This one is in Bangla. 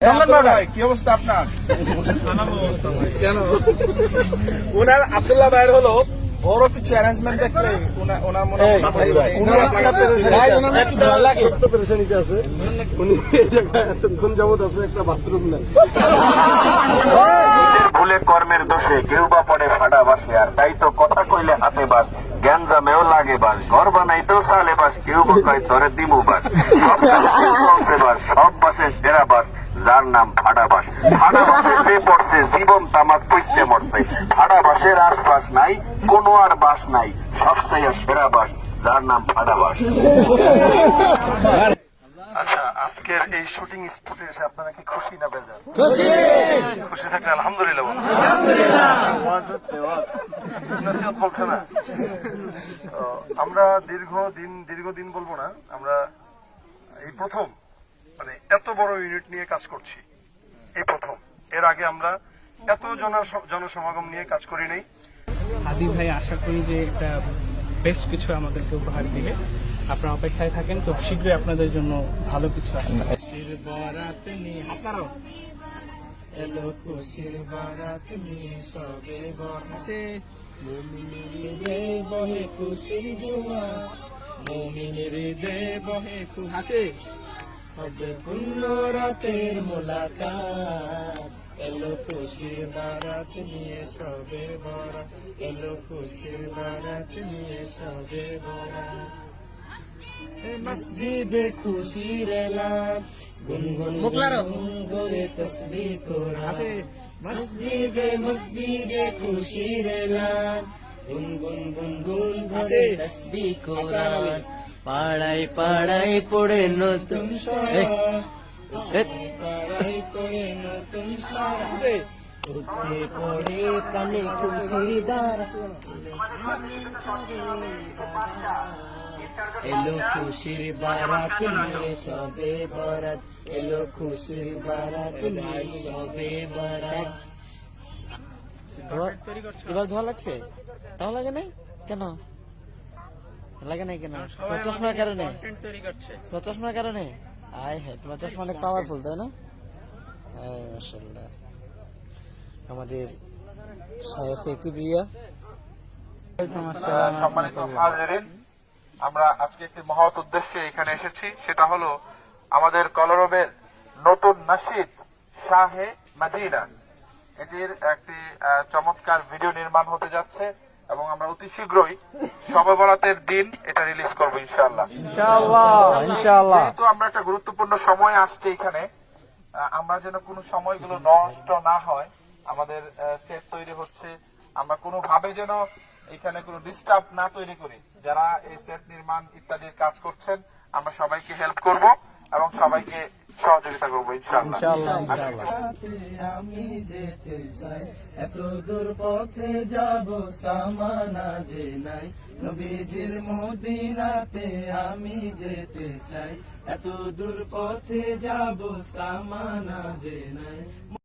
কি অবস্থা আপনার? কেন ওনার আব্দুল্লাহ ভাইয়ের হলো বড় কিছু অ্যারেঞ্জমেন্ট দেখলে ওনার মনে হয় আছে। উনি এই জায়গায় এতক্ষণ যাবত আছে, একটা বাথরুম নাই। ভুলে কর্মের দোষে কেউ বা পড়ে ফাটা বাসে, আর তাই তো কথা কইলে হাতে বাস, জ্ঞান জামেও লাগে বাস, ঘর বানাইতেও সালে বাস, কেউ বা কয় ধরে দিমু বাস, সব বাসে সেরা বাস, যার নাম ফাটা বাস। ফাটা বাসে যে পড়ছে জীবন তামাক পুষতে মরছে, ফাটা বাসের আশপাশ নাই কোনো আর বাস নাই, সবচেয়ে সেরা বাস, যার নাম ফাটা বাস। আচ্ছা, আজকের এই শুটিং স্পটে এসে আপনারা কি খুশি না বেজার? খুশি থাকলে আলহামদুলিল্লাহ বলছে না। আমরা দীর্ঘদিন বলবো না, আমরা এই প্রথম মানে এত বড় ইউনিট নিয়ে কাজ করছি, এই প্রথম। এর আগে আমরা এত জনসমাগম নিয়ে কাজ করি নাই। হাদি ভাই আশা করি যে একটা বেস্ট কিছু আমাদেরকে উপহার দিবে। আপনারা অপেক্ষায় থাকেন, তো শীঘ্রই আপনাদের জন্য ভালো কিছু আসবে। রাতের মোলাকাত এলো খুশির বারাত নিয়ে সবে বরাত, এলো খুশির বারাত নিয়ে সবে বরাত। মসজিদে খুশির এলান গুনগুন করে তসবিহ কোরআন, মসজিদে খুশির এলান গুনগুন করে তসবিহ কোরআন। পাড়ায় পাড়ায় পড়ে নতুন পাড়ায় পড়ে নতুন উঠে পড়ে কানে খুশির দ্বার, এলো খুশির বারাত নিয়ে সবে বরাত, এলো খুশির বারাত নিয়ে সবে বরাত। এবার ধোয়া লাগছে? তাও লাগে নাই কেন? লাগে নাই কেন? চশমার কারণে? চশমার কারণে? আয় হ্যাঁ, তোমার চশমা অনেক পাওয়ারফুল, তাই না? মাশাআল্লাহ। আমাদের শায়েখে কিবরিয়া। সম্মানিত হাজিরিন, আমরা আজকে একটি মহৎ উদ্দেশ্যে এখানে এসেছি, সেটা হলো আমাদের কলরবের নতুন নাশিদ শাহে মদিনা। এটির একটি চমৎকার ভিডিও নির্মাণ হতে যাচ্ছে এবং আমরা অতি শীঘ্রই শবে বরাতের দিন এটা রিলিজ করব ইনশাআল্লাহ। যেহেতু আমরা একটা গুরুত্বপূর্ণ সময় আসছে এখানে, আমরা যেন কোনো সময়গুলো নষ্ট না হয়, আমাদের সেট তৈরি হচ্ছে, আমরা কোনো ভাবে যেন এখানে কোনো ডিস্টার্ব না তৈরি করি। যারা এই সেট নির্মাণ ইত্যাদির কাজ করছেন, আমরা সবাইকে হেল্প করব এবং সবাইকে সহযোগিতা করবো ইনশাআল্লাহ। আমি যেতে চাই এত দূর পথে যাব, সামানা যে নাই নবীজির মদিনাতে আমি যেতে চাই, এত দূর পথে যাব, সামানা যে নাই।